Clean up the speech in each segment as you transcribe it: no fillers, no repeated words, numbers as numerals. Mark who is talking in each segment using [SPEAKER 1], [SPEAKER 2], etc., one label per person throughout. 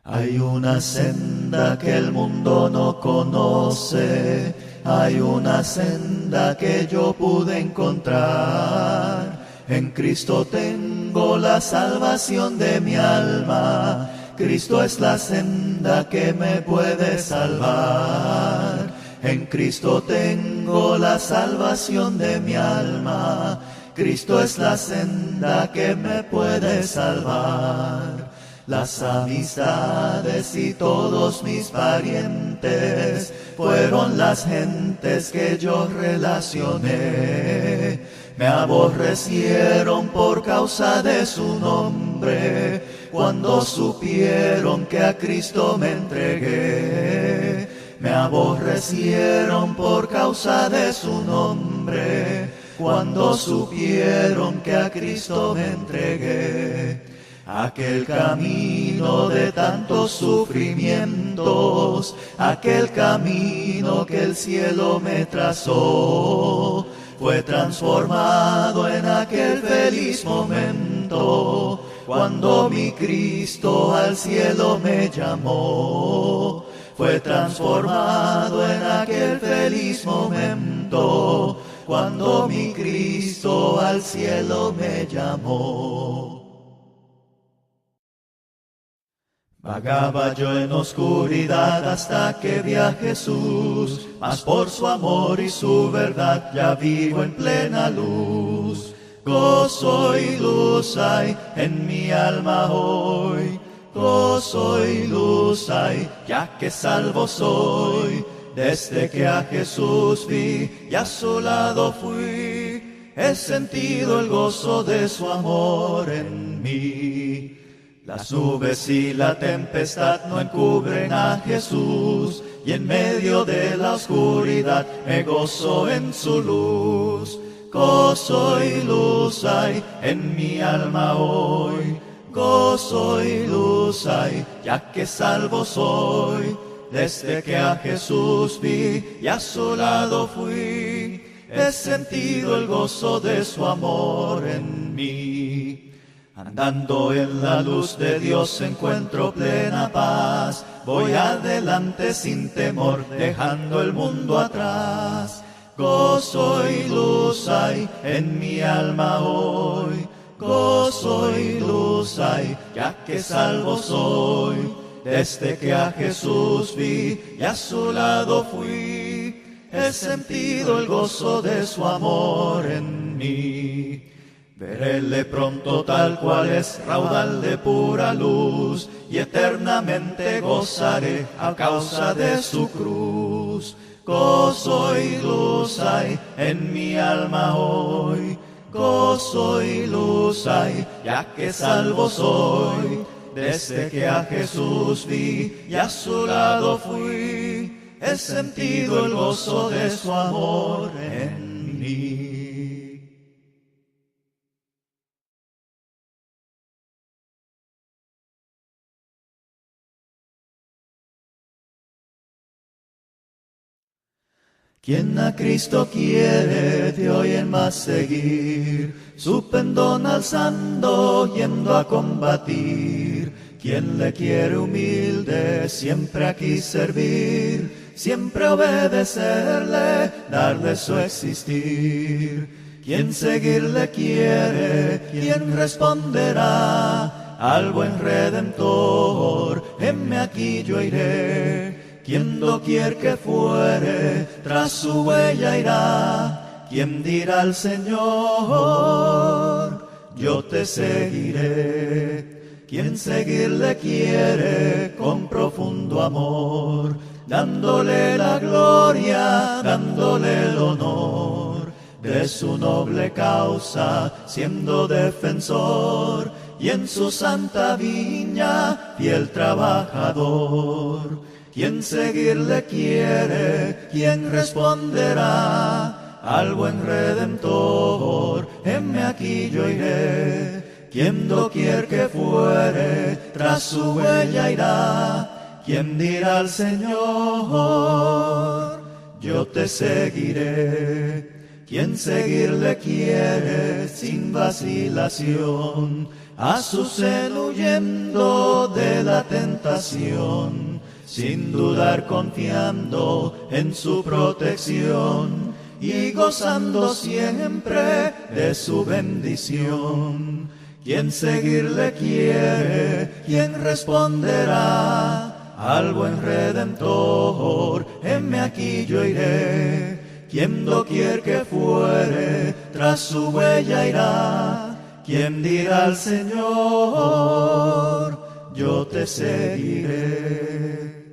[SPEAKER 1] Hay una senda que el mundo no conoce, hay una senda que yo pude encontrar. En Cristo tengo la salvación de mi alma, Cristo es la senda que me puede salvar. En Cristo tengo la salvación de mi alma, Cristo es la senda que me puede salvar. Las amistades y todos mis parientes fueron las gentes que yo relacioné. Me aborrecieron por causa de su nombre, cuando supieron que a Cristo me entregué. Me aborrecieron por causa de su nombre, cuando supieron que a Cristo me entregué. Aquel camino de tantos sufrimientos, aquel camino que el cielo me trazó, fue transformado en aquel feliz momento, cuando mi Cristo al cielo me llamó. Fue transformado en aquel feliz momento, cuando mi Cristo al cielo me llamó. Vagaba yo en oscuridad hasta que vi a Jesús, mas por su amor y su verdad ya vivo en plena luz. Gozo y luz hay en mi alma hoy, gozo y luz hay, ya que salvo soy. Desde que a Jesús vi y a su lado fui, he sentido el gozo de su amor en mí. Las nubes y la tempestad no encubren a Jesús, y en medio de la oscuridad me gozo en su luz. Gozo y luz hay en mi alma hoy, gozo y luz hay, ya que salvo soy. Desde que a Jesús vi y a su lado fui, he sentido el gozo de su amor en mí. Andando en la luz de Dios encuentro plena paz, voy adelante sin temor, dejando el mundo atrás. Gozo y luz hay en mi alma hoy, gozo y luz hay, ya que salvo soy. Desde que a Jesús vi y a su lado fui, he sentido el gozo de su amor en mí. Veréle pronto tal cual es, raudal de pura luz, y eternamente gozaré a causa de su cruz. Gozo y luz hay en mi alma hoy, gozo y luz hay, ya que salvo soy. Desde que a Jesús vi y a su lado fui, he sentido el gozo de su amor en mí. Quien a Cristo quiere de hoy en más seguir, su pendón alzando, yendo a combatir. Quien le quiere humilde, siempre aquí servir, siempre obedecerle, darle su existir. Quien seguirle quiere, quien responderá al buen Redentor, heme aquí yo iré. Quien doquier que fuere, tras su huella irá. Quien dirá al Señor, yo te seguiré. Quien seguirle quiere con profundo amor, dándole la gloria, dándole el honor de su noble causa, siendo defensor, y en su santa viña, fiel trabajador. Quien seguirle quiere, quien responderá al buen Redentor, heme aquí yo iré. Quien doquier que fuere, tras su huella irá. Quien dirá al Señor, yo te seguiré. Quien seguirle quiere sin vacilación, a su seno huyendo de la tentación, sin dudar confiando en su protección y gozando siempre de su bendición. Quien seguirle quiere, quien responderá al buen Redentor, heme aquí yo iré. Quien doquier que fuere, tras su huella irá. Quien dirá al Señor, yo te seguiré.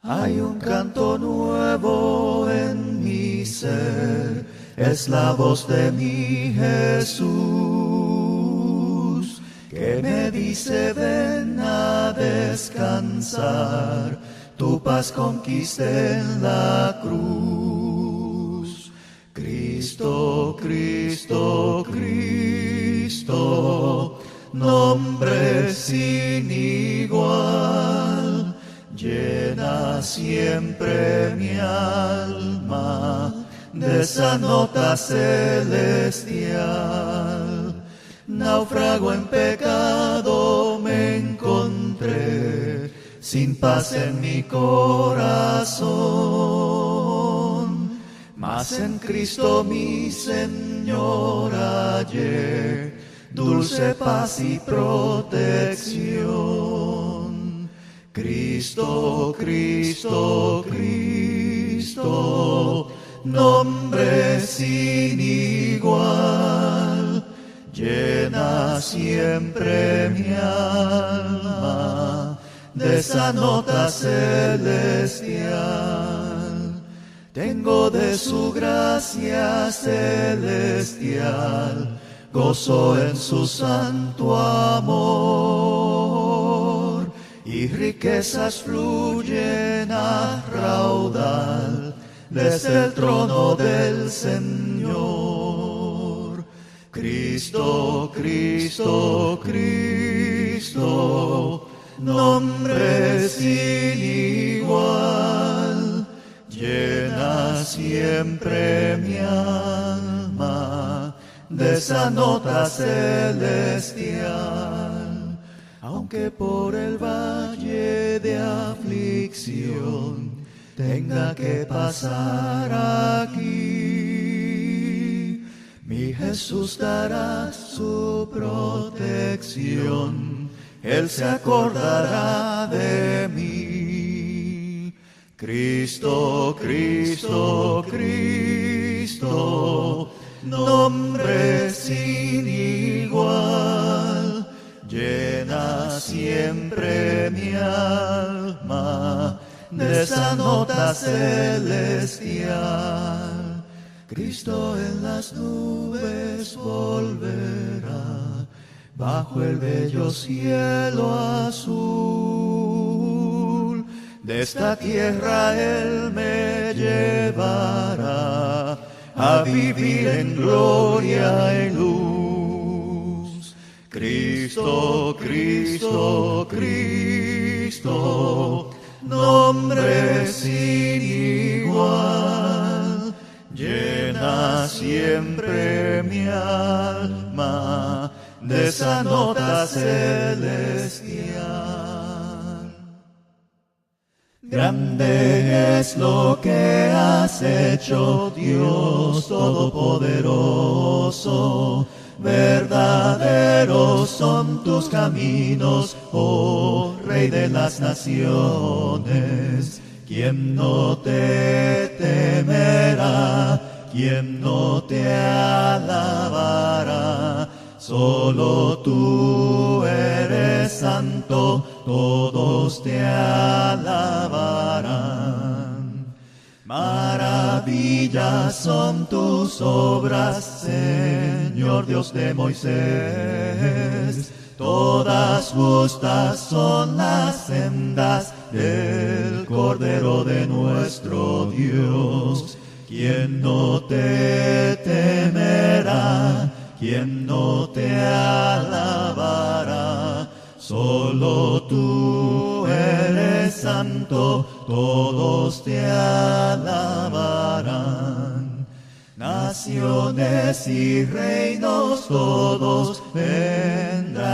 [SPEAKER 1] Hay un canto nuevo en mi ser, es la voz de mi Jesús, que me dice ven a descansar, tu paz conquiste en la cruz. Cristo, Cristo, Cristo, nombre sin igual, llena siempre mi alma de esa nota celestial. Náufrago en pecado me encontré, sin paz en mi corazón, mas en Cristo mi Señor hallé dulce paz y protección. Cristo, Cristo, Cristo, nombre sin igual, llena siempre mi alma de esa nota celestial. Tengo de su gracia celestial, gozo en su santo amor, y riquezas fluyen a raudal desde el trono del Señor. Cristo, Cristo, Cristo, nombre sin igual, llena siempre mi alma de esa nota celestial. Aunque por el valle de aflicción tenga que pasar aquí, mi Jesús dará su protección, Él se acordará de mí. Cristo, Cristo, Cristo, nombre sin igual, llena siempre mi alma de esa nota celestial. Cristo en las nubes volverá, bajo el bello cielo azul. De esta tierra Él me llevará a vivir en gloria y luz. Cristo, Cristo, Cristo, nombre sin igual, llena siempre mi alma de esa nota celestial. Grande es lo que has hecho, Dios Todopoderoso. Verdaderos son tus caminos, oh Rey de las naciones. ¿Quién no te temerá? ¿Quién no te alabará? Solo tú eres santo, todos te alabarán. Maravillas son tus obras, Señor Dios de Moisés. Todas justas son las sendas del Cordero de nuestro Dios. ¿Quién no te temerá? ¿Quién no te alabará? Solo tú eres santo, todos te alabarán. Naciones y reinos todos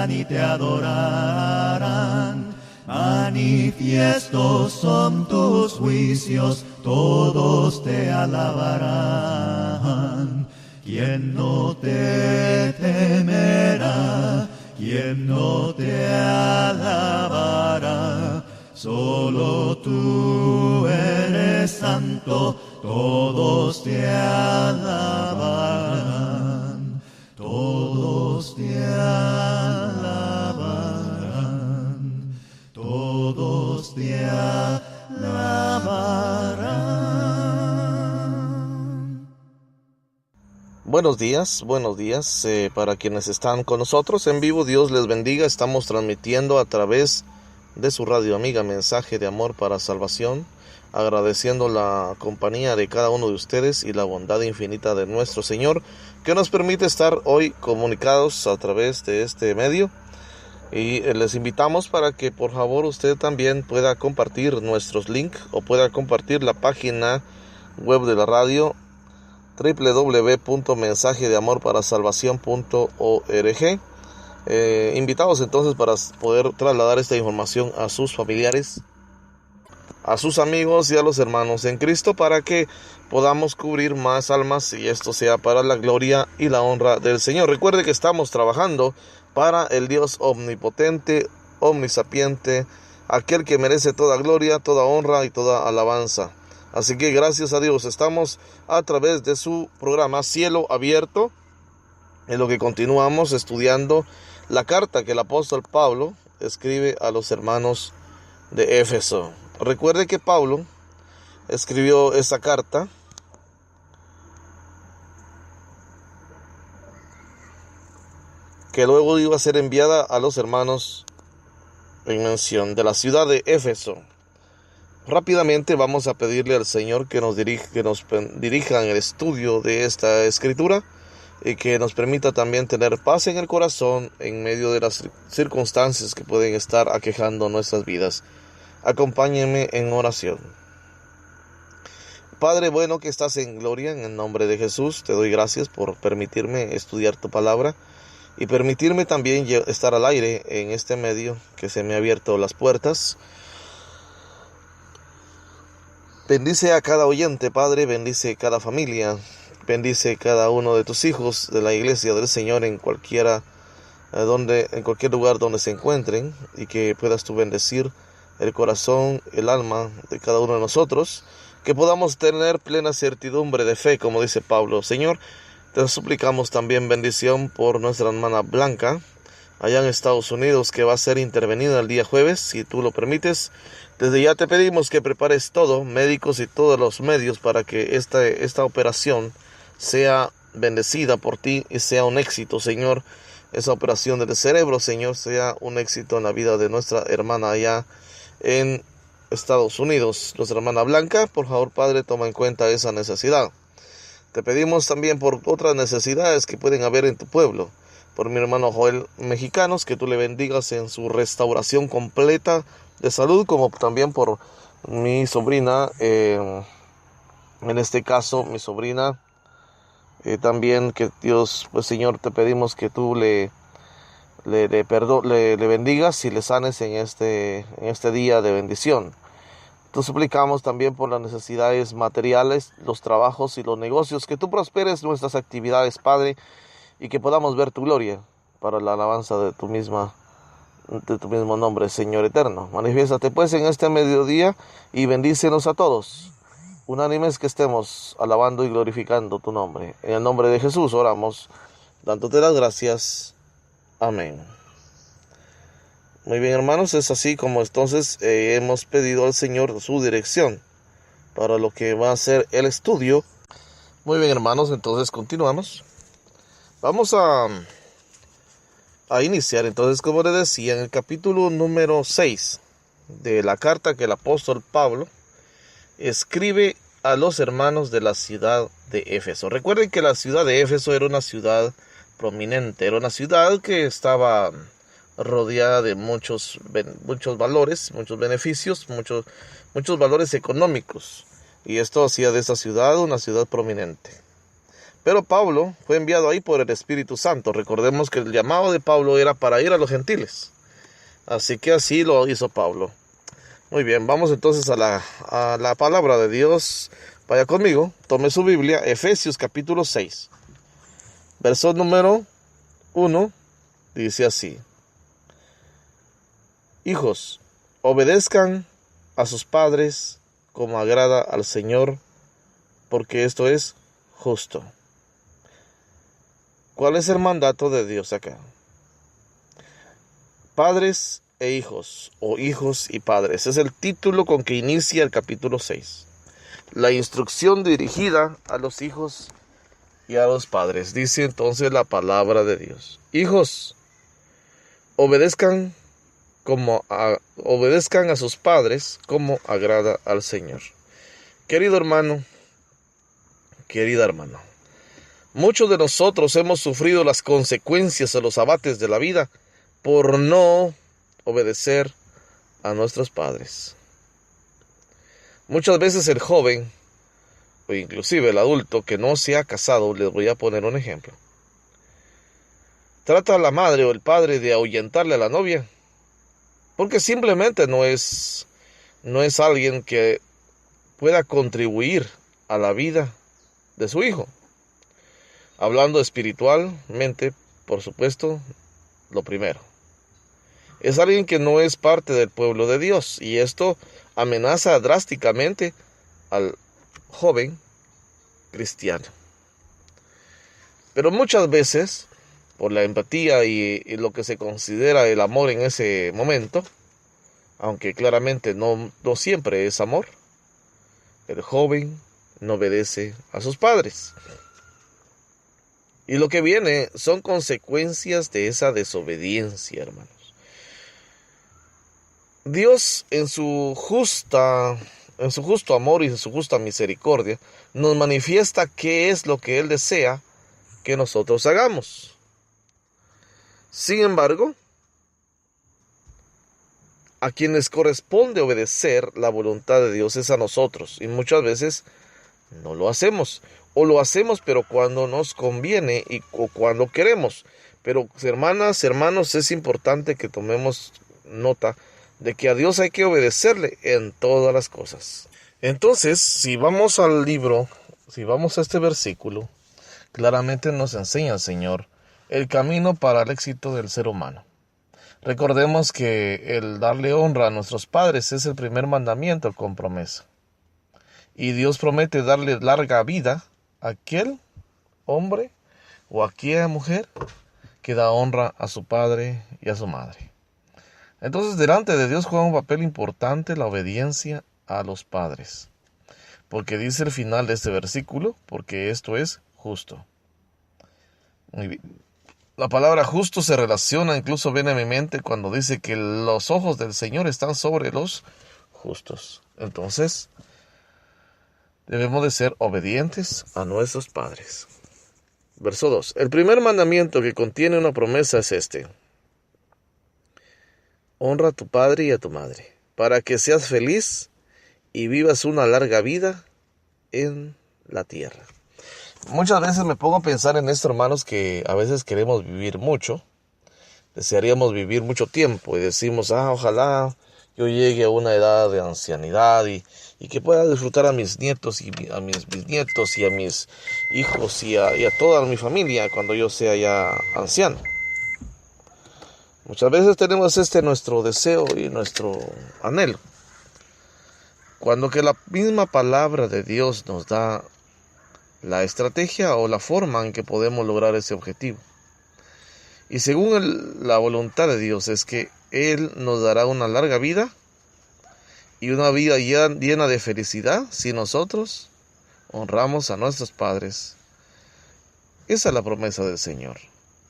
[SPEAKER 1] vendrán y te adorarán. Manifiestos son tus juicios, todos te alabarán. ¿Quién no te temerá? ¿Quién no te alabará? Solo tú eres santo, todos te alabarán. Todos te alabarán. Todos te alabarán.
[SPEAKER 2] Buenos días. Para quienes están con nosotros en vivo, Dios les bendiga. Estamos transmitiendo a través de su radio amiga Mensaje de Amor para Salvación, agradeciendo la compañía de cada uno de ustedes y la bondad infinita de nuestro Señor, que nos permite estar hoy comunicados a través de este medio. Y les invitamos para que por favor usted también pueda compartir nuestros links o pueda compartir la página web de la radio www.mensajedeamorparasalvacion.org. Invitados entonces para poder trasladar esta información a sus familiares, a sus amigos y a los hermanos en Cristo, para que podamos cubrir más almas y esto sea para la gloria y la honra del Señor. Recuerde que estamos trabajando para el Dios omnipotente, omnisapiente, aquel que merece toda gloria, toda honra y toda alabanza. Así que gracias a Dios estamos a través de su programa Cielo Abierto, en lo que continuamos estudiando la carta que el apóstol Pablo escribe a los hermanos de Éfeso. Recuerde que Pablo escribió esta carta que luego iba a ser enviada a los hermanos en mención de la ciudad de Éfeso. Rápidamente vamos a pedirle al Señor que nos dirija en el estudio de esta escritura y que nos permita también tener paz en el corazón en medio de las circunstancias que pueden estar aquejando nuestras vidas. Acompáñenme en oración. Padre bueno que estás en gloria, en el nombre de Jesús, te doy gracias por permitirme estudiar tu palabra y permitirme también estar al aire en este medio que se me ha abierto las puertas. Bendice a cada oyente, Padre, bendice cada familia, bendice cada uno de tus hijos de la iglesia del Señor en cualquier lugar donde se encuentren, y que puedas tú bendecir el corazón, el alma de cada uno de nosotros, que podamos tener plena certidumbre de fe, como dice Pablo. Señor, te suplicamos también bendición por nuestra hermana Blanca, allá en Estados Unidos, que va a ser intervenida el día jueves, si tú lo permites. Desde ya te pedimos que prepares todo, médicos y todos los medios, para que esta operación sea bendecida por ti y sea un éxito, Señor. Esa operación del cerebro, Señor, sea un éxito en la vida de nuestra hermana allá en Estados Unidos. Nuestra hermana Blanca, por favor, Padre, toma en cuenta esa necesidad. Te pedimos también por otras necesidades que pueden haber en tu pueblo. Por mi hermano Joel Mexicanos, que tú le bendigas en su restauración completa de salud, como también por mi sobrina, en este caso mi sobrina, también que Dios, pues Señor, te pedimos que tú le bendigas y le sanes en este día de bendición. Te suplicamos también por las necesidades materiales, los trabajos y los negocios, que tú prosperes nuestras actividades, Padre, y que podamos ver tu gloria para la alabanza de tu mismo nombre, Señor eterno. Manifiéstate pues en este mediodía y bendícenos a todos, unánimes que estemos alabando y glorificando tu nombre. En el nombre de Jesús oramos, dándote las gracias. Amén. Muy bien, hermanos, es así como entonces hemos pedido al Señor su dirección para lo que va a ser el estudio. Muy bien, hermanos, entonces continuamos. Vamos a iniciar entonces, como les decía, en el capítulo número 6 de la carta que el apóstol Pablo escribe a los hermanos de la ciudad de Éfeso. Recuerden que la ciudad de Éfeso era una ciudad prominente, era una ciudad que estaba rodeada de muchos valores, muchos beneficios, muchos valores económicos, y esto hacía de esa ciudad una ciudad prominente. Pero Pablo fue enviado ahí por el Espíritu Santo. Recordemos que el llamado de Pablo era para ir a los gentiles. Así que así lo hizo Pablo. Muy bien, vamos entonces a la palabra de Dios. Vaya conmigo, tome su Biblia, Efesios capítulo 6. Verso número 1, dice así. Hijos, obedezcan a sus padres como agrada al Señor, porque esto es justo. ¿Cuál es el mandato de Dios acá? Padres e hijos, o hijos y padres. Es el título con que inicia el capítulo 6. La instrucción dirigida a los hijos y a los padres. Dice entonces la palabra de Dios. Hijos, obedezcan a sus padres como agrada al Señor. Querido hermano, querida hermana, muchos de nosotros hemos sufrido las consecuencias de los abates de la vida por no obedecer a nuestros padres. Muchas veces el joven, o inclusive el adulto que no se ha casado, les voy a poner un ejemplo, trata a la madre o el padre de ahuyentarle a la novia, porque simplemente no es alguien que pueda contribuir a la vida de su hijo. Hablando espiritualmente, por supuesto, lo primero. Es alguien que no es parte del pueblo de Dios, y esto amenaza drásticamente al joven cristiano. Pero muchas veces, por la empatía y lo que se considera el amor en ese momento, aunque claramente no siempre es amor, el joven no obedece a sus padres. Y lo que viene son consecuencias de esa desobediencia, hermanos. Dios en su justo amor y en su justa misericordia nos manifiesta qué es lo que Él desea que nosotros hagamos. Sin embargo, a quienes corresponde obedecer la voluntad de Dios es a nosotros, y muchas veces no lo hacemos, o lo hacemos pero cuando nos conviene o cuando queremos. Pero hermanas, hermanos, es importante que tomemos nota de que a Dios hay que obedecerle en todas las cosas. Entonces, si vamos al libro, si vamos a este versículo, claramente nos enseña el Señor el camino para el éxito del ser humano. Recordemos que el darle honra a nuestros padres es el primer mandamiento con promesa. Y Dios promete darle larga vida a aquel hombre o a aquella mujer que da honra a su padre y a su madre. Entonces, delante de Dios juega un papel importante la obediencia a los padres. Porque dice el final de este versículo, porque esto es justo. Muy bien. La palabra justo se relaciona, incluso viene a mi mente cuando dice que los ojos del Señor están sobre los justos. Entonces, debemos de ser obedientes a nuestros padres. Verso 2. El primer mandamiento que contiene una promesa es este. Honra a tu padre y a tu madre, para que seas feliz y vivas una larga vida en la tierra. Muchas veces me pongo a pensar en esto, hermanos, que a veces queremos vivir mucho, desearíamos vivir mucho tiempo y decimos, ojalá yo llegue a una edad de ancianidad y que pueda disfrutar a mis nietos y a mis bisnietos y a mis hijos y a toda mi familia cuando yo sea ya anciano. Muchas veces tenemos nuestro deseo y nuestro anhelo, cuando que la misma palabra de Dios nos da la estrategia o la forma en que podemos lograr ese objetivo. Y según la voluntad de Dios es que Él nos dará una larga vida y una vida llena de felicidad si nosotros honramos a nuestros padres. Esa es la promesa del Señor.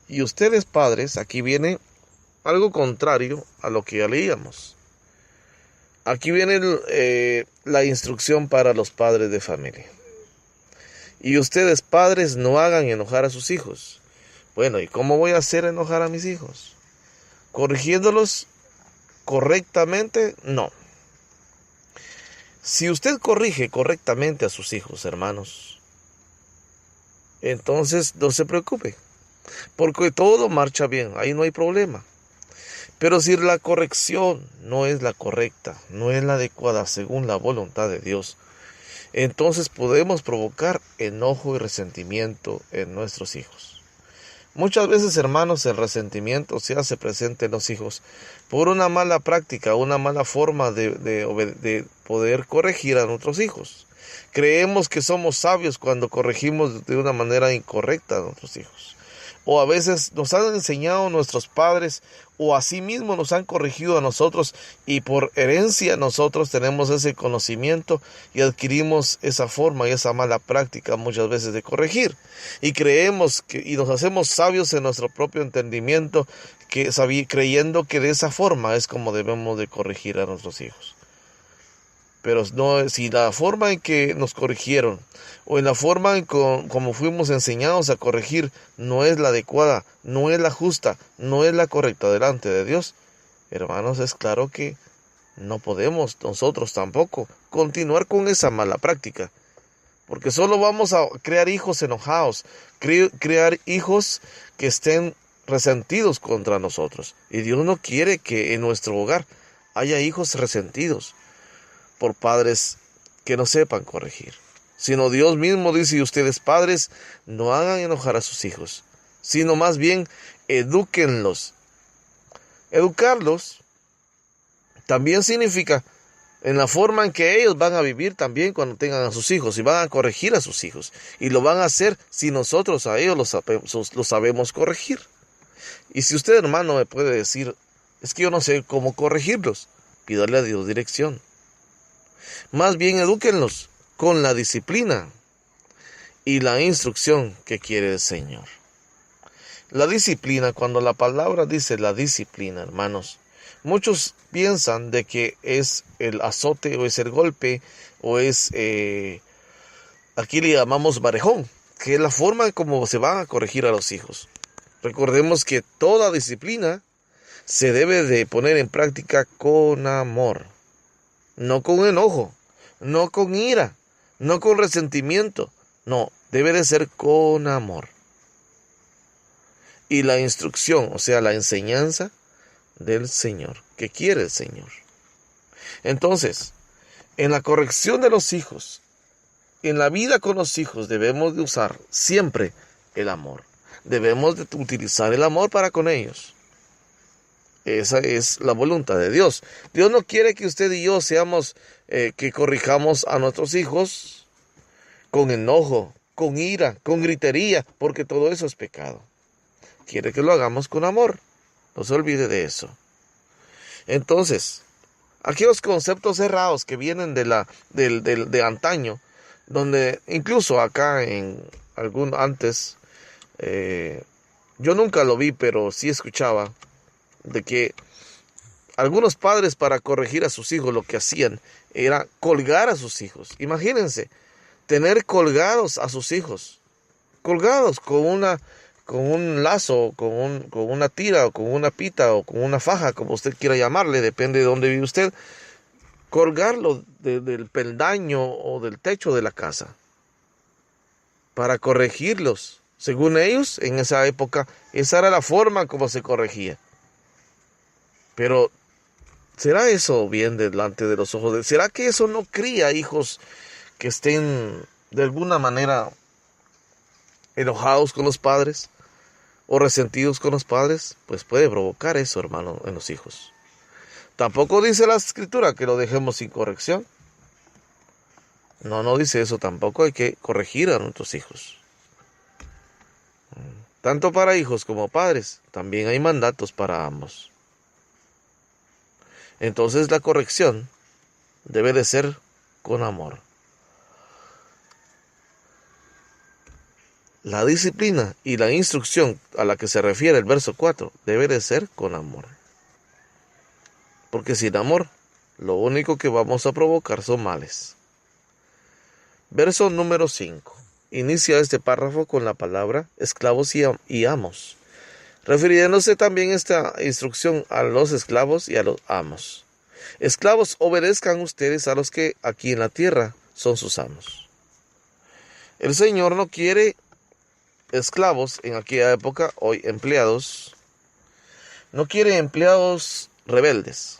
[SPEAKER 2] Y ustedes, padres, aquí viene algo contrario a lo que ya leíamos. Aquí viene la instrucción para los padres de familia. Y ustedes, padres, no hagan enojar a sus hijos. Bueno, ¿y cómo voy a hacer enojar a mis hijos? ¿Corrigiéndolos correctamente? No. Si usted corrige correctamente a sus hijos, hermanos, entonces no se preocupe, porque todo marcha bien, ahí no hay problema. Pero si la corrección no es la correcta, no es la adecuada según la voluntad de Dios, entonces podemos provocar enojo y resentimiento en nuestros hijos. Muchas veces, hermanos, el resentimiento se hace presente en los hijos por una mala práctica, una mala forma de poder corregir a nuestros hijos. Creemos que somos sabios cuando corregimos de una manera incorrecta a nuestros hijos. O a veces nos han enseñado nuestros padres, o asimismo nos han corregido a nosotros, y por herencia nosotros tenemos ese conocimiento y adquirimos esa forma y esa mala práctica muchas veces de corregir. Y creemos y nos hacemos sabios en nuestro propio entendimiento, creyendo que de esa forma es como debemos de corregir a nuestros hijos. Pero no, si la forma en que nos corrigieron o en la forma en como fuimos enseñados a corregir no es la adecuada, no es la justa, no es la correcta delante de Dios, hermanos, es claro que no podemos nosotros tampoco continuar con esa mala práctica, porque solo vamos a crear hijos enojados, crear hijos que estén resentidos contra nosotros. Y Dios no quiere que en nuestro hogar haya hijos resentidos por padres que no sepan corregir. Sino Dios mismo dice: y ustedes, padres, no hagan enojar a sus hijos, sino más bien edúquenlos. Educarlos también significa en la forma en que ellos van a vivir también cuando tengan a sus hijos, y van a corregir a sus hijos, y lo van a hacer si nosotros a ellos los sabemos corregir. Y si usted, hermano, me puede decir: es que yo no sé cómo corregirlos, pídale a Dios dirección. Más bien edúquenlos con la disciplina y la instrucción que quiere el Señor. La disciplina, cuando la palabra dice la disciplina, hermanos, muchos piensan de que es el azote o es el golpe o es, aquí le llamamos barejón, que es la forma como se van a corregir a los hijos. Recordemos que toda disciplina se debe de poner en práctica con amor, no con enojo, no con ira, no con resentimiento, no, debe de ser con amor. Y la instrucción, o sea, la enseñanza del Señor, que quiere el Señor. Entonces, en la corrección de los hijos, en la vida con los hijos, debemos de usar siempre el amor. Debemos de utilizar el amor para con ellos. Esa es la voluntad de Dios. Dios no quiere que usted y yo seamos, que corrijamos a nuestros hijos con enojo, con ira, con gritería, porque todo eso es pecado. Quiere que lo hagamos con amor. No se olvide de eso. Entonces, aquellos conceptos errados que vienen de antaño, donde incluso acá antes, yo nunca lo vi, pero sí escuchaba, de que algunos padres, para corregir a sus hijos, lo que hacían era colgar a sus hijos. Imagínense, tener colgados a sus hijos, colgados con un lazo, con una tira, o con una pita, o con una faja, como usted quiera llamarle, depende de dónde vive usted, colgarlo del peldaño o del techo de la casa, para corregirlos. Según ellos, en esa época, esa era la forma como se corregía. Pero, ¿será eso bien delante de los ojos? ¿Será que eso no cría hijos que estén de alguna manera enojados con los padres o resentidos con los padres? Pues puede provocar eso, hermano, en los hijos. Tampoco dice la Escritura que lo dejemos sin corrección. No dice eso tampoco. Hay que corregir a nuestros hijos. Tanto para hijos como padres, también hay mandatos para ambos. Entonces la corrección debe de ser con amor. La disciplina y la instrucción a la que se refiere el verso 4 debe de ser con amor. Porque sin amor, lo único que vamos a provocar son males. Verso número 5. Inicia este párrafo con la palabra esclavos y amos, refiriéndose también esta instrucción a los esclavos y a los amos. Esclavos, obedezcan ustedes a los que aquí en la tierra son sus amos. El Señor no quiere esclavos en aquella época, hoy empleados, no quiere empleados rebeldes,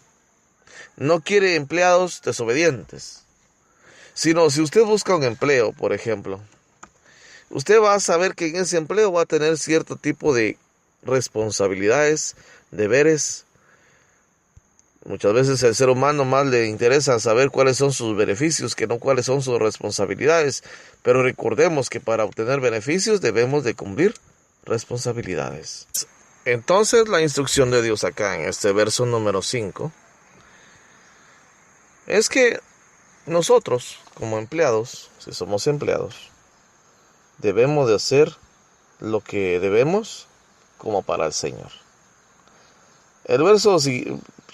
[SPEAKER 2] no quiere empleados desobedientes, sino si usted busca un empleo, por ejemplo, usted va a saber que en ese empleo va a tener cierto tipo de responsabilidades, deberes. Muchas veces al ser humano más le interesa saber cuáles son sus beneficios que no cuáles son sus responsabilidades. Pero recordemos que para obtener beneficios debemos de cumplir responsabilidades. Entonces la instrucción de Dios acá en este verso número 5 es que nosotros como empleados, si somos empleados, debemos de hacer lo que debemos como para el Señor. El verso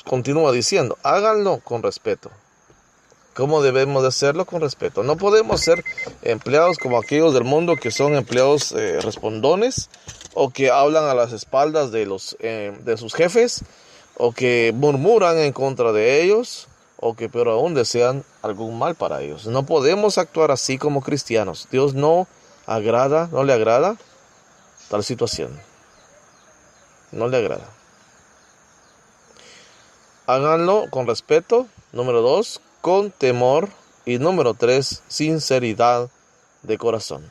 [SPEAKER 2] continúa diciendo, háganlo con respeto. ¿Cómo debemos de hacerlo? Con respeto. No podemos ser empleados como aquellos del mundo que son empleados respondones, o que hablan a las espaldas de sus jefes, o que murmuran en contra de ellos, o que peor aún desean algún mal para ellos. No podemos actuar así como cristianos. Dios no le agrada tal situación. No le agrada. Háganlo con respeto. Número 2, con temor. Y número 3, sinceridad de corazón.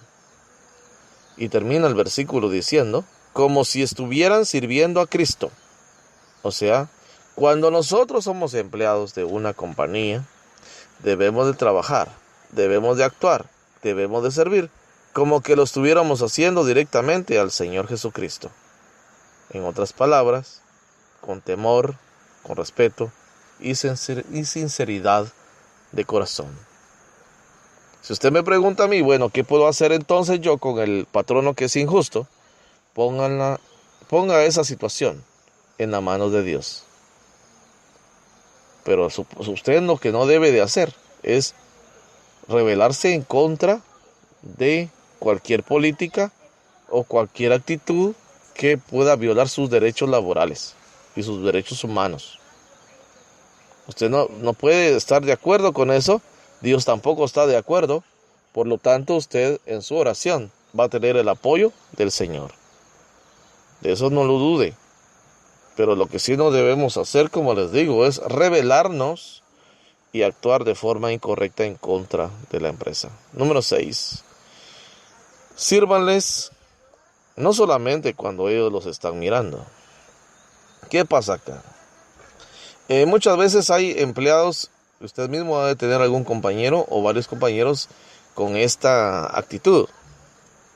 [SPEAKER 2] Y termina el versículo diciendo, como si estuvieran sirviendo a Cristo. O sea, cuando nosotros somos empleados de una compañía, debemos de trabajar, debemos de actuar, debemos de servir, como que lo estuviéramos haciendo directamente al Señor Jesucristo. En otras palabras, con temor, con respeto y sinceridad de corazón. Si usted me pregunta a mí, bueno, ¿qué puedo hacer entonces yo con el patrono que es injusto? Ponga esa situación en la mano de Dios. Pero usted lo que no debe de hacer es rebelarse en contra de cualquier política o cualquier actitud que pueda violar sus derechos laborales y sus derechos humanos. Usted no puede estar de acuerdo con eso. Dios tampoco está de acuerdo. Por lo tanto, usted en su oración va a tener el apoyo del Señor. De eso no lo dude. Pero lo que sí no debemos hacer, como les digo, es rebelarnos y actuar de forma incorrecta en contra de la empresa. Número 6. Sírvanles no solamente cuando ellos los están mirando. ¿Qué pasa acá? Muchas veces hay empleados, usted mismo debe tener algún compañero o varios compañeros con esta actitud.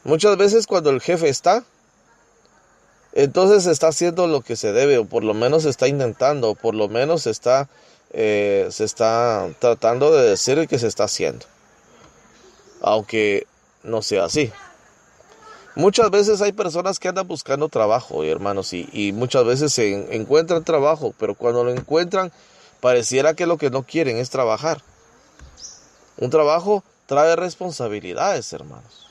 [SPEAKER 2] Muchas veces cuando el jefe está, entonces está haciendo lo que se debe, o por lo menos está intentando, o por lo menos se está tratando de decir que se está haciendo, aunque no sea así. Muchas veces hay personas que andan buscando trabajo, hermanos, y muchas veces se encuentran trabajo, pero cuando lo encuentran, pareciera que lo que no quieren es trabajar. Un trabajo trae responsabilidades, hermanos.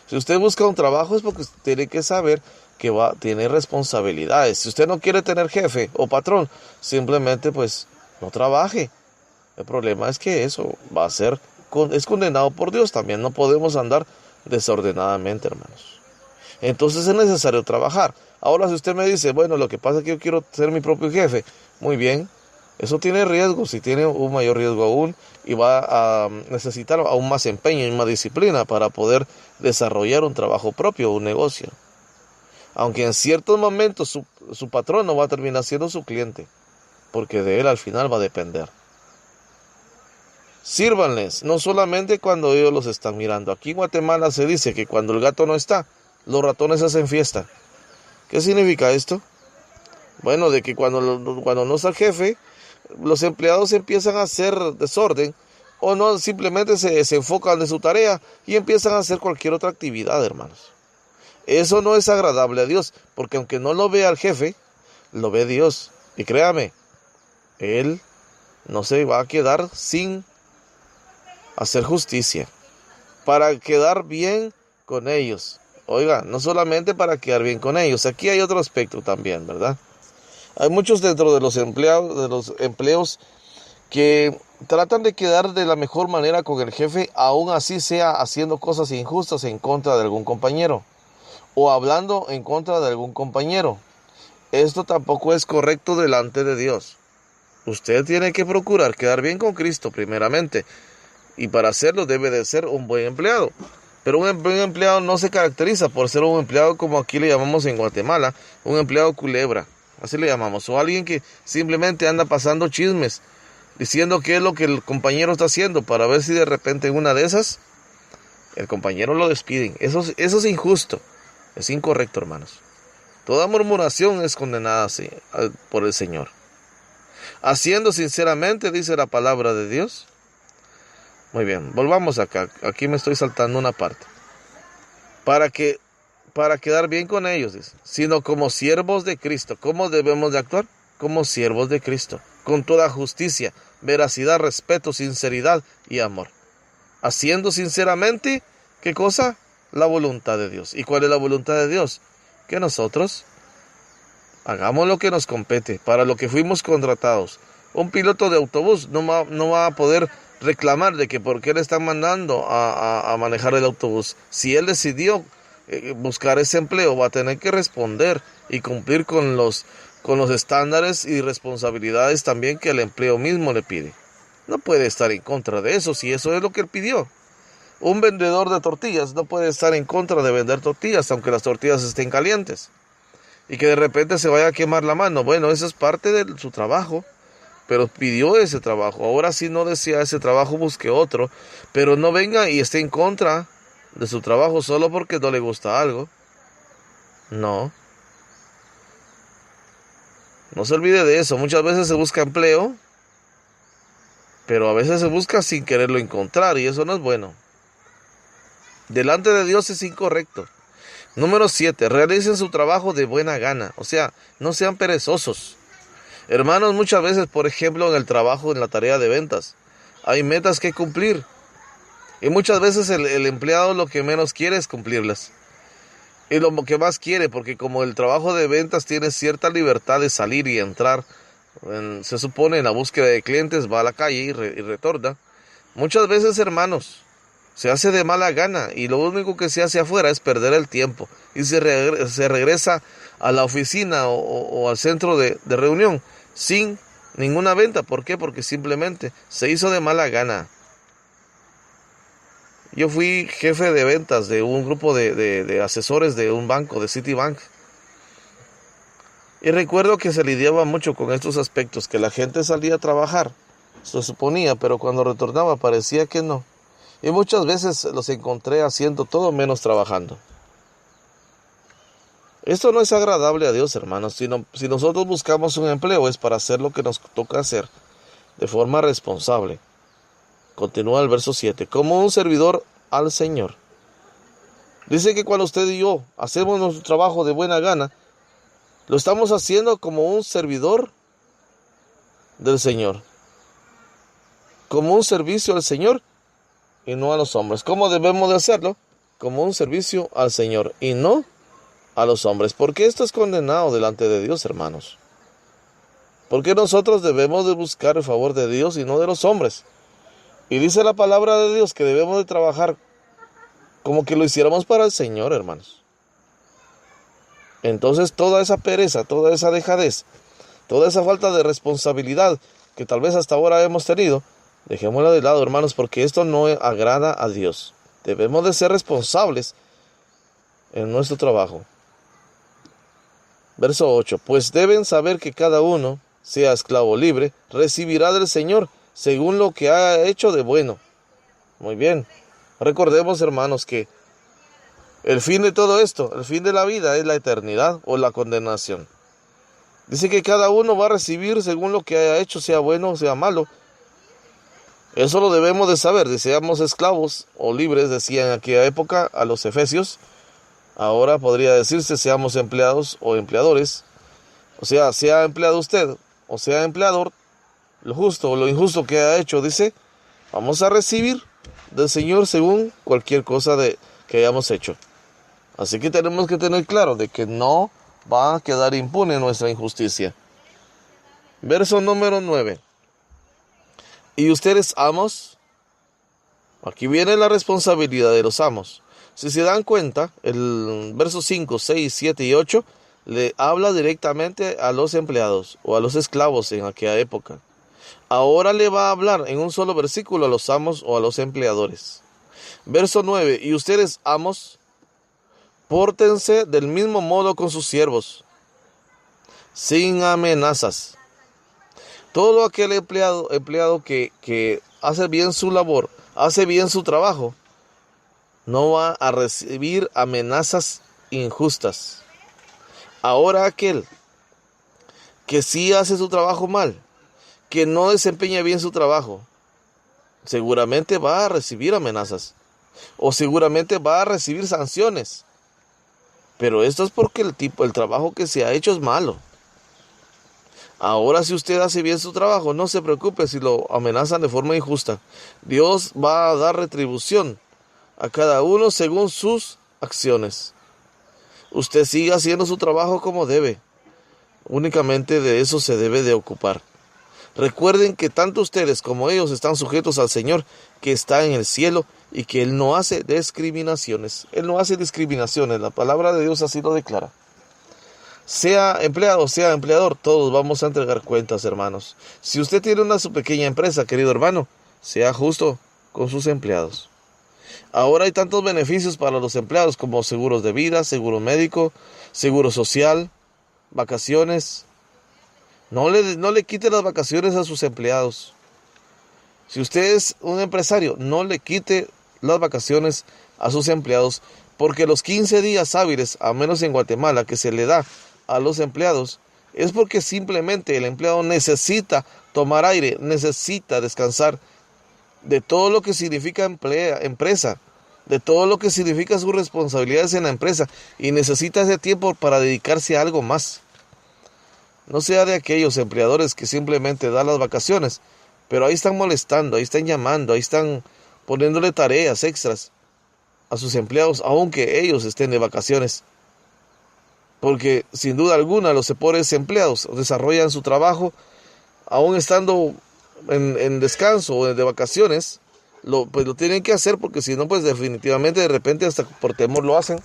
[SPEAKER 2] Si usted busca un trabajo es porque usted tiene que saber que tiene responsabilidades. Si usted no quiere tener jefe o patrón, simplemente pues no trabaje. El problema es que eso es condenado por Dios también. No podemos andar desordenadamente, hermanos. Entonces es necesario trabajar. Ahora si usted me dice, bueno, lo que pasa es que yo quiero ser mi propio jefe. Muy bien, eso tiene riesgo, si tiene un mayor riesgo aún, y va a necesitar aún más empeño y más disciplina para poder desarrollar un trabajo propio, un negocio. Aunque en ciertos momentos su patrón no va a terminar siendo su cliente, porque de él al final va a depender. Sírvanles, no solamente cuando ellos los están mirando. Aquí en Guatemala se dice que cuando el gato no está, los ratones hacen fiesta. ¿Qué significa esto? Bueno, de que cuando no está el jefe, los empleados empiezan a hacer desorden, o no, simplemente se enfocan en su tarea y empiezan a hacer cualquier otra actividad, hermanos. Eso no es agradable a Dios, porque aunque no lo vea el jefe, lo ve Dios. Y créame, Él no se va a quedar sin hacer justicia, para quedar bien con ellos. Oiga, no solamente para quedar bien con ellos, aquí hay otro aspecto también, ¿verdad? Hay muchos dentro de los empleos que tratan de quedar de la mejor manera con el jefe, aún así sea haciendo cosas injustas en contra de algún compañero. o hablando en contra de algún compañero. Esto tampoco es correcto delante de Dios. Usted tiene que procurar quedar bien con Cristo primeramente, y para hacerlo debe de ser un buen empleado. Pero un buen empleado no se caracteriza por ser un empleado como aquí le llamamos en Guatemala, un empleado culebra, así le llamamos, o alguien que simplemente anda pasando chismes, diciendo qué es lo que el compañero está haciendo, para ver si de repente en una de esas el compañero lo despiden. Eso es injusto, es incorrecto, hermanos. Toda murmuración es condenada por el Señor. Haciendo sinceramente, dice la palabra de Dios. Muy bien, volvamos acá. Aquí me estoy saltando una parte. Para quedar bien con ellos, dice, sino como siervos de Cristo. ¿Cómo debemos de actuar? Como siervos de Cristo, con toda justicia, veracidad, respeto, sinceridad y amor. Haciendo sinceramente, ¿qué cosa? La voluntad de Dios. ¿Y cuál es la voluntad de Dios? Que nosotros hagamos lo que nos compete, para lo que fuimos contratados. Un piloto de autobús no va a poder reclamar de que por qué le están mandando a manejar el autobús. Si él decidió buscar ese empleo, va a tener que responder y cumplir con los estándares y responsabilidades también que el empleo mismo le pide. No puede estar en contra de eso, si eso es lo que él pidió. Un vendedor de tortillas no puede estar en contra de vender tortillas, aunque las tortillas estén calientes, y que de repente se vaya a quemar la mano. Bueno, eso es parte de su trabajo, pero pidió ese trabajo. Ahora si no desea ese trabajo, busque otro, pero no venga y esté en contra de su trabajo solo porque no le gusta algo. No se olvide de eso. Muchas veces se busca empleo, pero a veces se busca sin quererlo encontrar, y eso no es bueno. Delante de Dios es incorrecto. Número 7. Realicen su trabajo de buena gana. O sea, no sean perezosos. Hermanos, muchas veces, por ejemplo, en el trabajo, en la tarea de ventas, hay metas que cumplir. Y muchas veces el empleado lo que menos quiere es cumplirlas. Y lo que más quiere, porque como el trabajo de ventas tiene cierta libertad de salir y entrar, se supone en la búsqueda de clientes, va a la calle y retorna. Muchas veces, hermanos, se hace de mala gana, y lo único que se hace afuera es perder el tiempo, y se regresa a la oficina o al centro de reunión sin ninguna venta. ¿Por qué? Porque simplemente se hizo de mala gana. Yo fui jefe de ventas de un grupo de asesores de un banco, de Citibank, y recuerdo que se lidiaba mucho con estos aspectos, que la gente salía a trabajar, se suponía, pero cuando retornaba parecía que no. Y muchas veces los encontré haciendo todo menos trabajando. Esto no es agradable a Dios, hermanos. Si nosotros buscamos un empleo, es para hacer lo que nos toca hacer de forma responsable. Continúa el verso 7. Como un servidor al Señor. Dice que cuando usted y yo hacemos nuestro trabajo de buena gana, lo estamos haciendo como un servidor del Señor. Como un servicio al Señor y no a los hombres. ¿Cómo debemos de hacerlo? Como un servicio al Señor y no a los hombres. Porque esto es condenado delante de Dios, hermanos. Porque nosotros debemos de buscar el favor de Dios y no de los hombres. Y dice la palabra de Dios que debemos de trabajar como que lo hiciéramos para el Señor, hermanos. Entonces toda esa pereza, toda esa dejadez, toda esa falta de responsabilidad que tal vez hasta ahora hemos tenido, dejémosla de lado, hermanos, porque esto no agrada a Dios. Debemos de ser responsables en nuestro trabajo. Verso 8. Pues deben saber que cada uno, sea esclavo libre, recibirá del Señor según lo que ha hecho de bueno. Muy bien. Recordemos, hermanos, que el fin de todo esto, el fin de la vida, es la eternidad o la condenación. Dice que cada uno va a recibir según lo que haya hecho, sea bueno o sea malo. Eso lo debemos de saber. Seamos esclavos o libres, decían en aquella época a los efesios. Ahora podría decirse seamos empleados o empleadores. O sea empleado usted o sea empleador, lo justo o lo injusto que haya hecho, dice, vamos a recibir del Señor según cualquier cosa que hayamos hecho. Así que tenemos que tener claro de que no va a quedar impune nuestra injusticia. Verso número 9. Y ustedes, amos, aquí viene la responsabilidad de los amos. Si se dan cuenta, el verso 5, 6, 7 y 8 le habla directamente a los empleados o a los esclavos en aquella época. Ahora le va a hablar en un solo versículo a los amos o a los empleadores. Verso 9, y ustedes, amos, pórtense del mismo modo con sus siervos, sin amenazas. Todo aquel empleado que hace bien su labor, hace bien su trabajo, no va a recibir amenazas injustas. Ahora aquel que sí hace su trabajo mal, que no desempeña bien su trabajo, seguramente va a recibir amenazas o seguramente va a recibir sanciones. Pero esto es porque el trabajo que se ha hecho es malo. Ahora, si usted hace bien su trabajo, no se preocupe si lo amenazan de forma injusta. Dios va a dar retribución a cada uno según sus acciones. Usted siga haciendo su trabajo como debe. Únicamente de eso se debe de ocupar. Recuerden que tanto ustedes como ellos están sujetos al Señor que está en el cielo y que Él no hace discriminaciones. Él no hace discriminaciones. La palabra de Dios así lo declara. Sea empleado, sea empleador, todos vamos a entregar cuentas, hermanos. Si usted tiene su pequeña empresa, querido hermano, sea justo con sus empleados. Ahora hay tantos beneficios para los empleados como seguros de vida, seguro médico, seguro social, vacaciones. No le quite las vacaciones a sus empleados. Si usted es un empresario, no le quite las vacaciones a sus empleados, porque los 15 días hábiles, a menos en Guatemala, que se le da a los empleados, es porque simplemente el empleado necesita tomar aire, necesita descansar de todo lo que significa empresa, de todo lo que significa sus responsabilidades en la empresa, y necesita ese tiempo para dedicarse a algo más. No sea de aquellos empleadores que simplemente dan las vacaciones, pero ahí están molestando, ahí están llamando, ahí están poniéndole tareas extras a sus empleados, aunque ellos estén de vacaciones. Porque sin duda alguna los pobres empleados desarrollan su trabajo aún estando en descanso o de vacaciones, pues lo tienen que hacer, porque si no, pues definitivamente de repente hasta por temor lo hacen,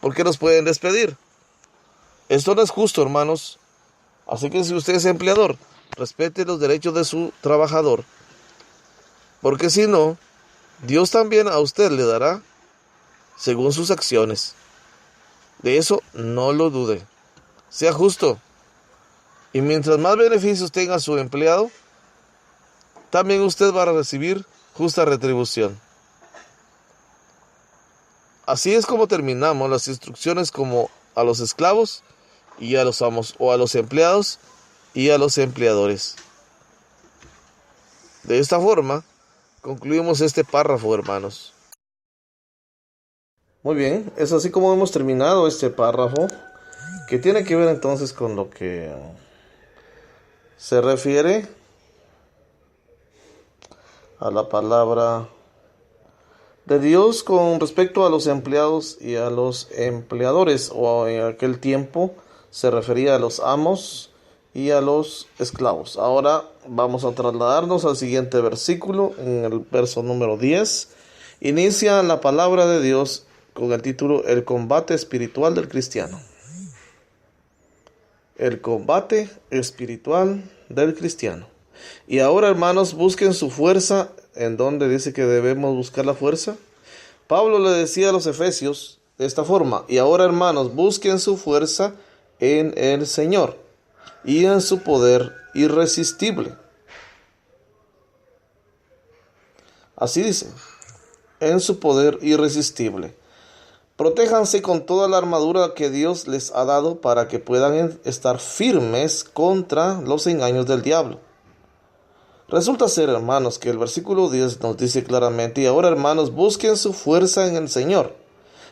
[SPEAKER 2] porque los pueden despedir. Esto no es justo, hermanos. Así que si usted es empleador, respete los derechos de su trabajador, porque si no, Dios también a usted le dará según sus acciones. De eso no lo dude. Sea justo. Y mientras más beneficios tenga su empleado, también usted va a recibir justa retribución. Así es como terminamos las instrucciones como a los esclavos y a los amos, o a los empleados y a los empleadores. De esta forma, concluimos este párrafo, hermanos. Muy bien, es así como hemos terminado este párrafo, que tiene que ver entonces con lo que se refiere a la palabra de Dios con respecto a los empleados y a los empleadores, o en aquel tiempo se refería a los amos y a los esclavos. Ahora vamos a trasladarnos al siguiente versículo, en el verso número 10. Inicia la palabra de Dios con el título El combate espiritual del cristiano. El combate espiritual del cristiano. Y ahora, hermanos, busquen su fuerza. ¿En dónde dice que debemos buscar la fuerza? Pablo le decía a los efesios de esta forma: y ahora, hermanos, busquen su fuerza en el Señor y en su poder irresistible. Así dice, en su poder irresistible. Protéjanse con toda la armadura que Dios les ha dado para que puedan estar firmes contra los engaños del diablo. Resulta ser, hermanos, que el versículo 10 nos dice claramente: y ahora, hermanos, busquen su fuerza en el Señor,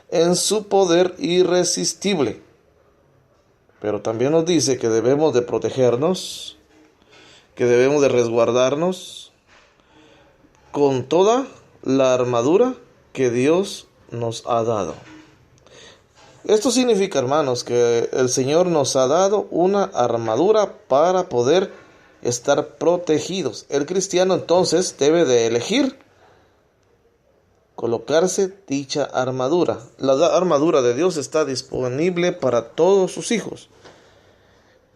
[SPEAKER 2] en su poder irresistible. Pero también nos dice que debemos de protegernos, que debemos de resguardarnos con toda la armadura que Dios nos ha dado. Esto significa, hermanos, que el Señor nos ha dado una armadura para poder estar protegidos. El cristiano entonces debe de elegir colocarse dicha armadura. La armadura de Dios está disponible para todos sus hijos.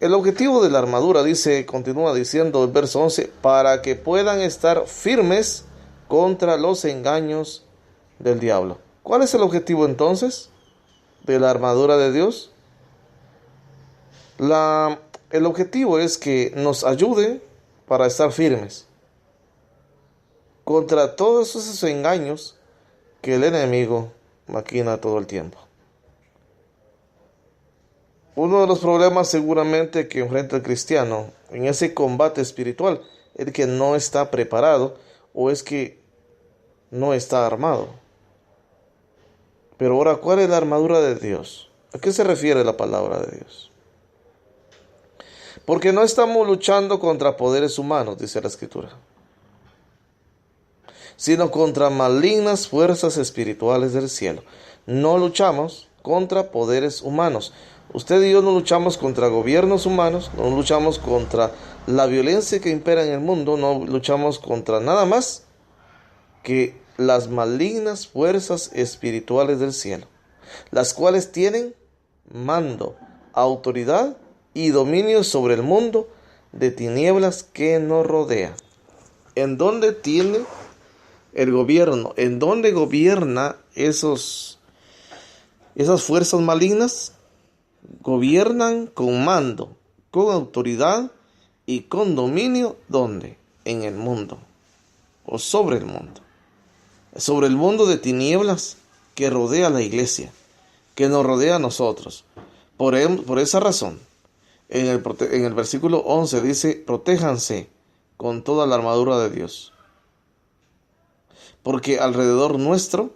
[SPEAKER 2] El objetivo de la armadura, continúa diciendo el verso 11, para que puedan estar firmes contra los engaños del diablo. ¿Cuál es el objetivo entonces de la armadura de Dios? El objetivo es que nos ayude para estar firmes contra todos esos engaños que el enemigo maquina todo el tiempo. Uno de los problemas seguramente que enfrenta el cristiano en ese combate espiritual es que no está preparado o es que no está armado. Pero ahora, ¿cuál es la armadura de Dios? ¿A qué se refiere la palabra de Dios? Porque no estamos luchando contra poderes humanos, dice la Escritura, sino contra malignas fuerzas espirituales del cielo. No luchamos contra poderes humanos. Usted y yo no luchamos contra gobiernos humanos, no luchamos contra la violencia que impera en el mundo, no luchamos contra nada más que las malignas fuerzas espirituales del cielo, las cuales tienen mando, autoridad y dominio sobre el mundo de tinieblas que nos rodea. ¿En dónde tiene el gobierno? ¿En dónde gobierna esas fuerzas malignas? Gobiernan con mando, con autoridad y con dominio. ¿Dónde? En el mundo, o sobre el mundo. Sobre el mundo de tinieblas que rodea a la iglesia, que nos rodea a nosotros. Por esa razón, en el versículo 11 dice: protéjanse con toda la armadura de Dios. Porque alrededor nuestro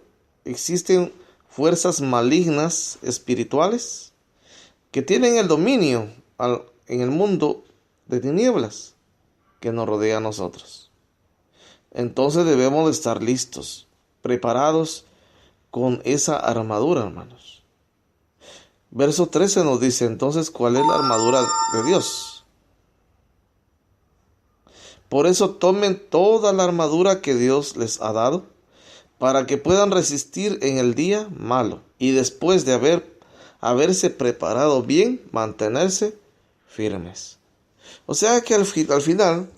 [SPEAKER 2] existen fuerzas malignas espirituales que tienen el dominio en el mundo de tinieblas que nos rodea a nosotros. Entonces debemos de estar listos, preparados con esa armadura, hermanos. Verso 13 nos dice entonces cuál es la armadura de Dios. Por eso tomen toda la armadura que Dios les ha dado, para que puedan resistir en el día malo, y después de haberse preparado bien, mantenerse firmes. O sea que al final,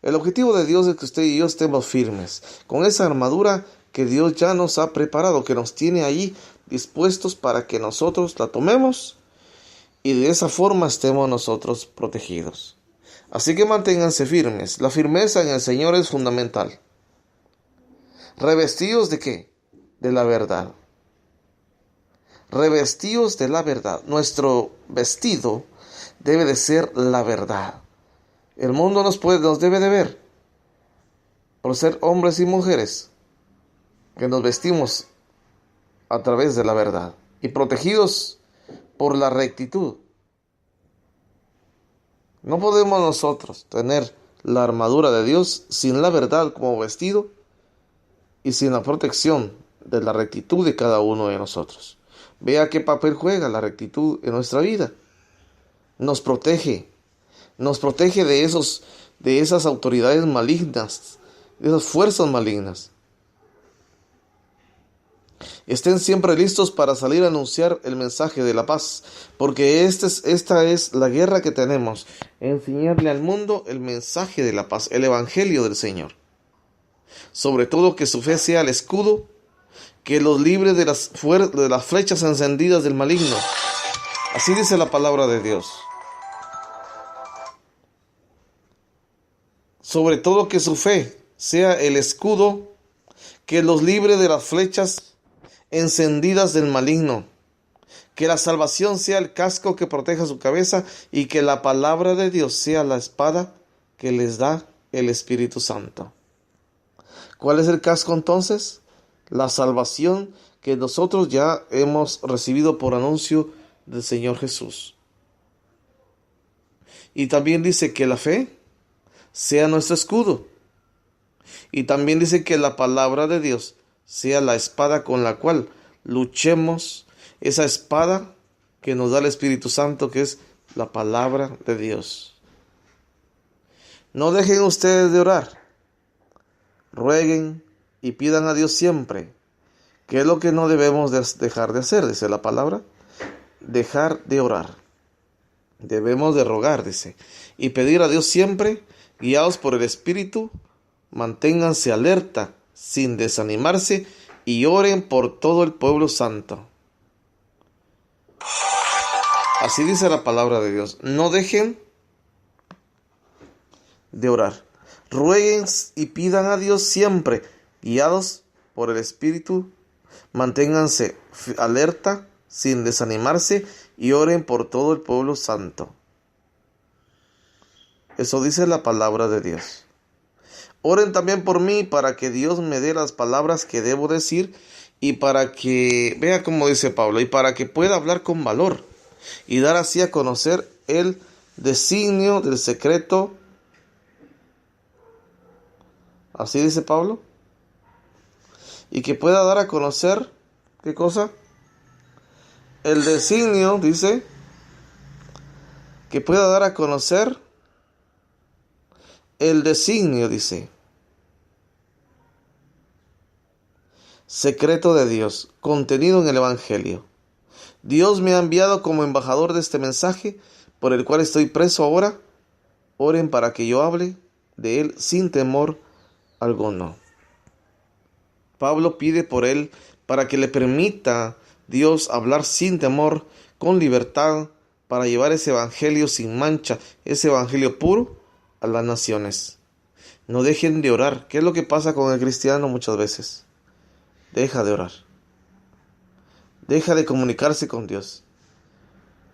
[SPEAKER 2] el objetivo de Dios es que usted y yo estemos firmes, con esa armadura que Dios ya nos ha preparado, que nos tiene ahí dispuestos para que nosotros la tomemos y de esa forma estemos nosotros protegidos. Así que manténganse firmes. La firmeza en el Señor es fundamental. ¿Revestidos de qué? De la verdad. Revestidos de la verdad. Nuestro vestido debe de ser la verdad. El mundo nos debe de ver por ser hombres y mujeres que nos vestimos a través de la verdad y protegidos por la rectitud. No podemos nosotros tener la armadura de Dios sin la verdad como vestido y sin la protección de la rectitud de cada uno de nosotros. Vea qué papel juega la rectitud en nuestra vida. Nos protege de esas autoridades malignas, de esas fuerzas malignas. Estén siempre listos para salir a anunciar el mensaje de la paz, porque esta es la guerra que tenemos, enseñarle al mundo el mensaje de la paz, el evangelio del Señor. Sobre todo que su fe sea el escudo que los libre de las flechas encendidas del maligno. Así dice la palabra de Dios. Sobre todo que su fe sea el escudo que los libre de las flechas encendidas del maligno. Que la salvación sea el casco que proteja su cabeza y que la palabra de Dios sea la espada que les da el Espíritu Santo. ¿Cuál es el casco entonces? La salvación que nosotros ya hemos recibido por anuncio del Señor Jesús. Y también dice que la fe sea nuestro escudo. Y también dice que la palabra de Dios sea la espada con la cual luchemos, esa espada que nos da el Espíritu Santo, que es la palabra de Dios. No dejen ustedes de orar. Rueguen y pidan a Dios siempre ¿Qué es lo que no debemos dejar de hacer? Dice la palabra. Dejar de orar. Debemos de rogar, dice, y pedir a Dios siempre, guiados por el Espíritu. Manténganse alerta, sin desanimarse, y oren por todo el pueblo santo. Así dice la palabra de Dios. No dejen de orar. Rueguen y pidan a Dios siempre, guiados por el Espíritu. Manténganse alerta, sin desanimarse, y oren por todo el pueblo santo. Eso dice la palabra de Dios. Oren también por mí, para que Dios me dé las palabras que debo decir, y para que, vea como dice Pablo, y para que pueda hablar con valor, y dar así a conocer el designio del secreto. Así dice Pablo. Y que pueda dar a conocer, ¿qué cosa? El designio, dice, que pueda dar a conocer el designio, dice, secreto de Dios, contenido en el Evangelio. Dios me ha enviado como embajador de este mensaje, por el cual estoy preso ahora. Oren para que yo hable de él sin temor alguno. Pablo pide por él para que le permita Dios hablar sin temor, con libertad, para llevar ese evangelio sin mancha, ese evangelio puro a las naciones. No dejen de orar. ¿Qué es lo que pasa con el cristiano muchas veces? Deja de orar. Deja de comunicarse con Dios.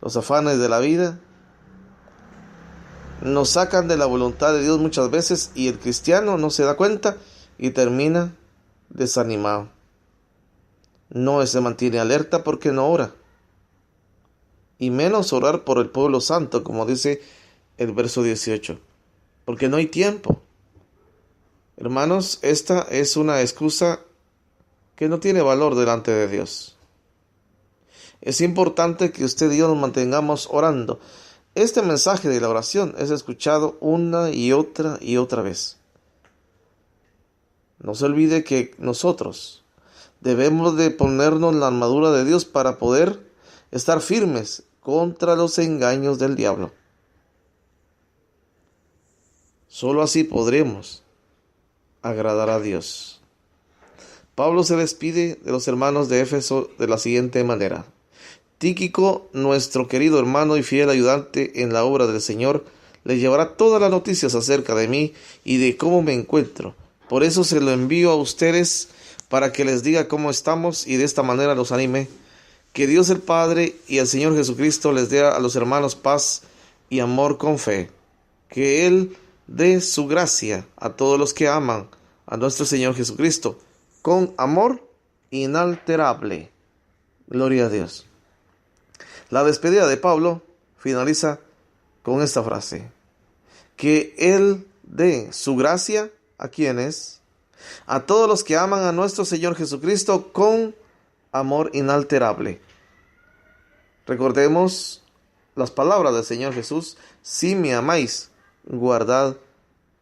[SPEAKER 2] Los afanes de la vida nos sacan de la voluntad de Dios muchas veces, y el cristiano no se da cuenta y termina desanimado. No se mantiene alerta porque no ora. Y menos orar por el pueblo santo, como dice el verso 18. Porque no hay tiempo. Hermanos, esta es una excusa que no tiene valor delante de Dios. Es importante que usted y yo nos mantengamos orando. Este mensaje de la oración es escuchado una y otra vez. No se olvide que nosotros debemos de ponernos la armadura de Dios para poder estar firmes contra los engaños del diablo. Solo así podremos agradar a Dios. Pablo se despide de los hermanos de Éfeso de la siguiente manera. Tíquico, nuestro querido hermano y fiel ayudante en la obra del Señor, le llevará todas las noticias acerca de mí y de cómo me encuentro. Por eso se lo envío a ustedes, para que les diga cómo estamos y de esta manera los anime. Que Dios el Padre y el Señor Jesucristo les dé a los hermanos paz y amor con fe. Que Él dé su gracia a todos los que aman a nuestro Señor Jesucristo con amor inalterable. Gloria a Dios. La despedida de Pablo finaliza con esta frase. Que Él dé su gracia a quienes, a todos los que aman a nuestro Señor Jesucristo con amor inalterable. Recordemos las palabras del Señor Jesús. Si me amáis, guardad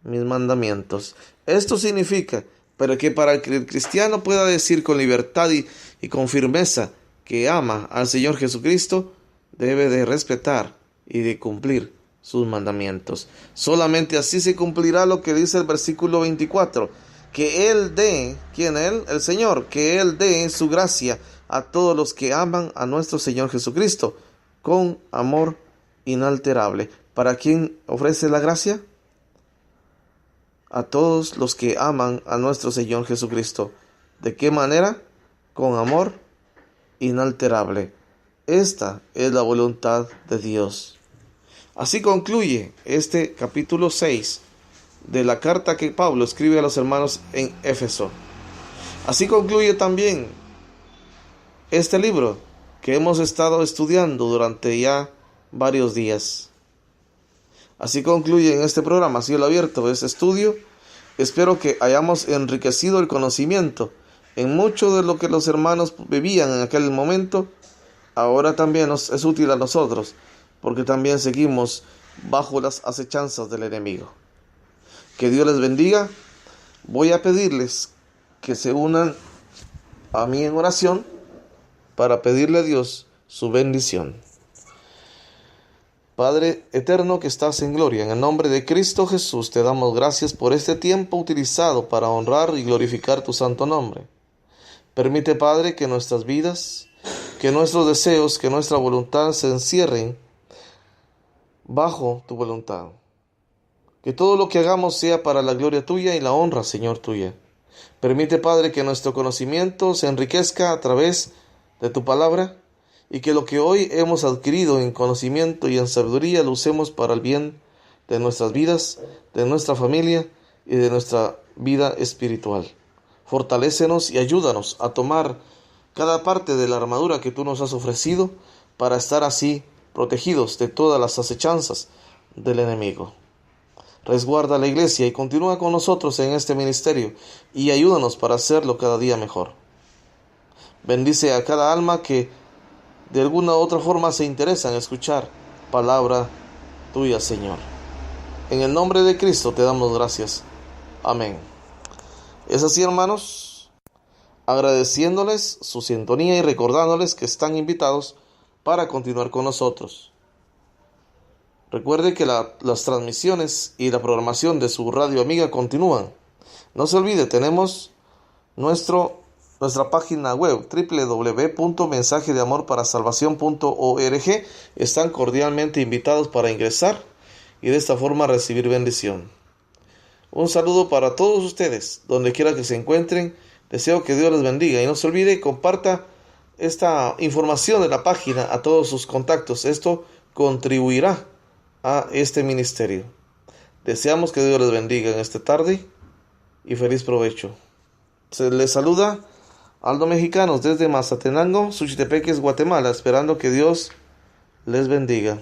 [SPEAKER 2] mis mandamientos. Esto significa, pero que para que el cristiano pueda decir con libertad y con firmeza que ama al Señor Jesucristo, debe de respetar y de cumplir sus mandamientos. Solamente así se cumplirá lo que dice el versículo 24. Que Él dé, ¿quién Él? El Señor, que Él dé su gracia a todos los que aman a nuestro Señor Jesucristo con amor inalterable. ¿Para quién ofrece la gracia? A todos los que aman a nuestro Señor Jesucristo. ¿De qué manera? Con amor inalterable. Esta es la voluntad de Dios. Así concluye este capítulo 6 de la carta que Pablo escribe a los hermanos en Éfeso. Así concluye también este libro que hemos estado estudiando durante ya varios días. Así concluye en este programa Cielo Abierto, este estudio. Espero que hayamos enriquecido el conocimiento en mucho de lo que los hermanos vivían en aquel momento. Ahora también nos es útil a nosotros, porque también seguimos bajo las acechanzas del enemigo. Que Dios les bendiga. Voy a pedirles que se unan a mí en oración para pedirle a Dios su bendición. Padre eterno que estás en gloria, en el nombre de Cristo Jesús te damos gracias por este tiempo utilizado para honrar y glorificar tu santo nombre. Permite, Padre, que nuestras vidas, que nuestros deseos, que nuestra voluntad se encierren bajo tu voluntad. Que todo lo que hagamos sea para la gloria tuya y la honra, Señor, tuya. Permite, Padre, que nuestro conocimiento se enriquezca a través de tu palabra y que lo que hoy hemos adquirido en conocimiento y en sabiduría lo usemos para el bien de nuestras vidas, de nuestra familia y de nuestra vida espiritual. Fortalécenos y ayúdanos a tomar cada parte de la armadura que tú nos has ofrecido para estar así protegidos de todas las acechanzas del enemigo. Resguarda la iglesia y continúa con nosotros en este ministerio y ayúdanos para hacerlo cada día mejor. Bendice a cada alma que de alguna u otra forma se interesa en escuchar palabra tuya, Señor. En el nombre de Cristo te damos gracias. Amén. Es así, hermanos, agradeciéndoles su sintonía y recordándoles que están invitados para continuar con nosotros. Recuerde que las transmisiones y la programación de su radio amiga continúan. No se olvide, tenemos nuestra página web www.mensajedeamorparasalvacion.org. Están cordialmente invitados para ingresar y de esta forma recibir bendición. Un saludo para todos ustedes, donde quiera que se encuentren. Deseo que Dios les bendiga y no se olvide, comparta esta información de la página a todos sus contactos. Esto contribuirá a este ministerio. Deseamos que Dios les bendiga en esta tarde y feliz provecho. Se les saluda Aldo Mexicanos desde Mazatenango, Suchitepeques, Guatemala, esperando que Dios les bendiga.